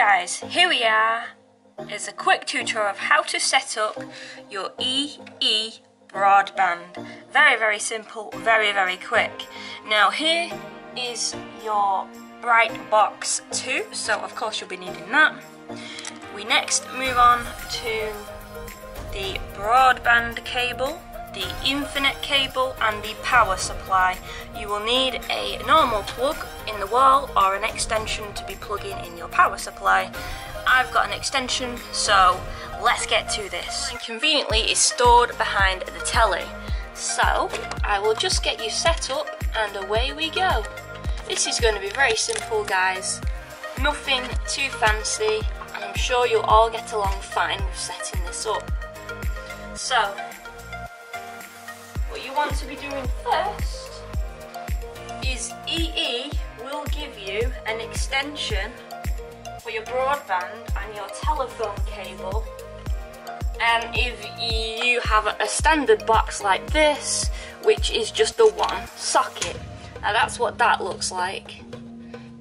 guys, here we are. It's a quick tutorial of how to set up your EE Broadband. Very simple, very quick. Now here is your bright box 2, so of course you'll be needing that. We next move on to the broadband cable, the infinite cable and the power supply. You will need a normal plug in the wall or an extension to be plugging in your power supply. I've got an extension, so let's get to this. And conveniently is stored behind the telly. So I will just get you set up and away we go. This is going to be very simple, guys. Nothing too fancy, and I'm sure you'll all get along fine with setting this up. So what you want to be doing first is EE will give you an extension for your broadband and your telephone cable. And if you have a standard box like this, which is just the one socket, now that's what that looks like.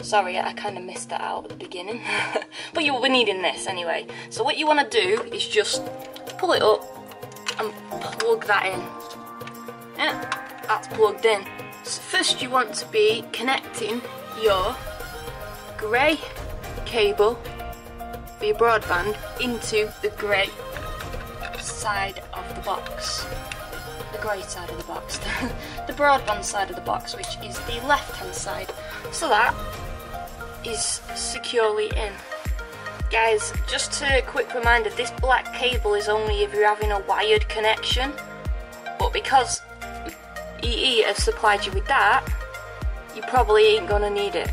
Sorry, I kind of missed that out at the beginning, but you will be needing this anyway. So what you want to do is just pull it up and plug that in. Yeah, that's plugged in. So first you want to be connecting your grey cable for your broadband into the grey side of the box. The grey side of the box. The broadband side of the box, which is the left hand side. So that is securely in. Guys, just a quick reminder, this black cable is only if you're having a wired connection, but because EE have supplied you with that, you probably ain't gonna need it.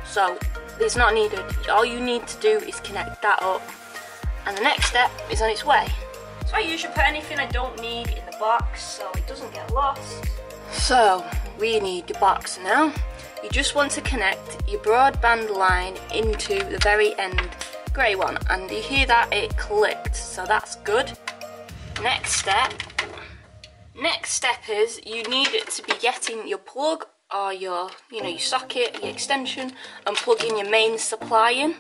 So it's not needed. All you need to do is connect that up, and the next step is on its way. So I usually put anything I don't need in the box so it doesn't get lost. So we need the box now. You just want to connect your broadband line into the very end grey one, and you hear that it clicked, so that's good. Next step is you need it to be getting your plug or your socket, your extension, and plugging your main supply in.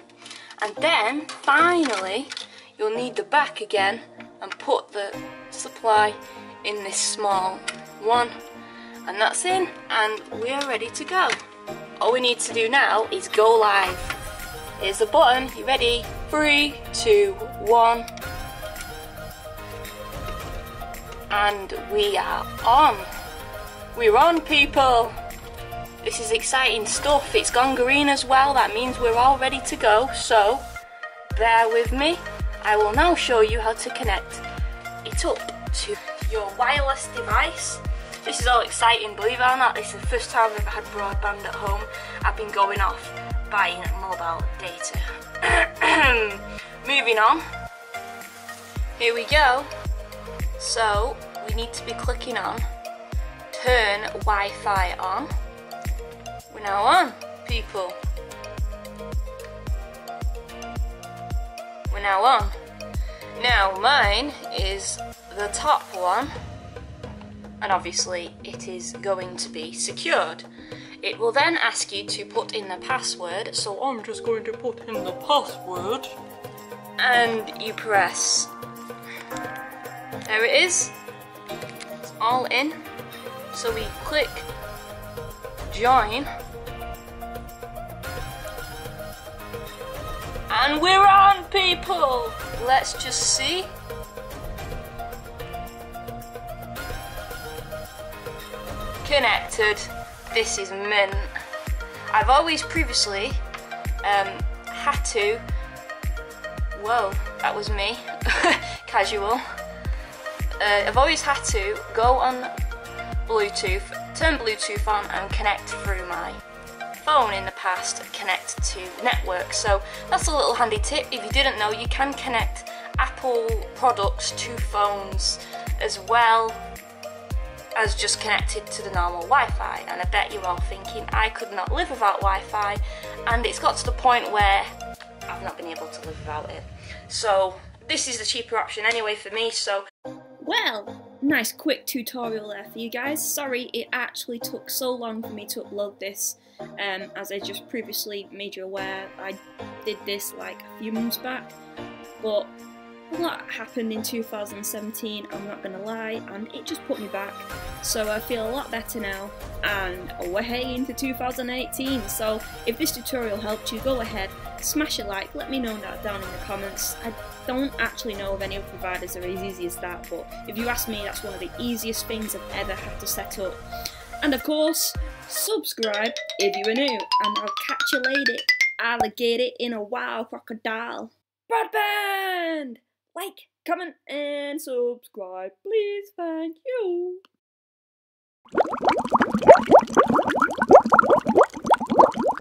And then finally you'll need the back again and put the supply in this small one, and that's in, and we're ready to go. All we need to do now is go live. Here's the button. You ready? 3, 2, 1. And we are on. We're on, people. This is exciting stuff. It's gone green as well. That means we're all ready to go. So bear with me. I will now show you how to connect it up to your wireless device. This is all exciting, believe it or not. This is the first time I've ever had broadband at home. I've been going off buying mobile data. Moving on. Here we go. So we need to be clicking on turn Wi-Fi on. We're now on, people. We're now on. Now mine is the top one, and obviously it is going to be secured. It will then ask you to put in the password, so I'm just going to put in the password, and you press. There it is. It's all in. So we click join, and we're on, people. Let's just see. Connected. This is mint. I've always previously had to. Whoa, that was me. Casual. I've always had to go on Bluetooth, turn Bluetooth on and connect through my phone in the past, connect to network. So that's a little handy tip. If you didn't know, you can connect Apple products to phones as well as just connected to the normal Wi-Fi. And I bet you're all thinking, I could not live without Wi-Fi, and it's got to the point where I've not been able to live without it. So this is the cheaper option anyway for me. So Well, nice quick tutorial there for you guys. Sorry it actually took so long for me to upload this, as I just previously made you aware. I did this like a few months back, but a lot happened in 2017, I'm not gonna lie, and it just put me back. So I feel a lot better now, and we're heading into 2018, so if this tutorial helped you, go ahead, smash a like, let me know that down in the comments. I don't actually know of any other providers that are as easy as that, but if you ask me, that's one of the easiest things I've ever had to set up. And of course, subscribe if you are new, and I'll catch you later, alligator in a wild crocodile. Broadband! Like, comment, and subscribe, please, thank you.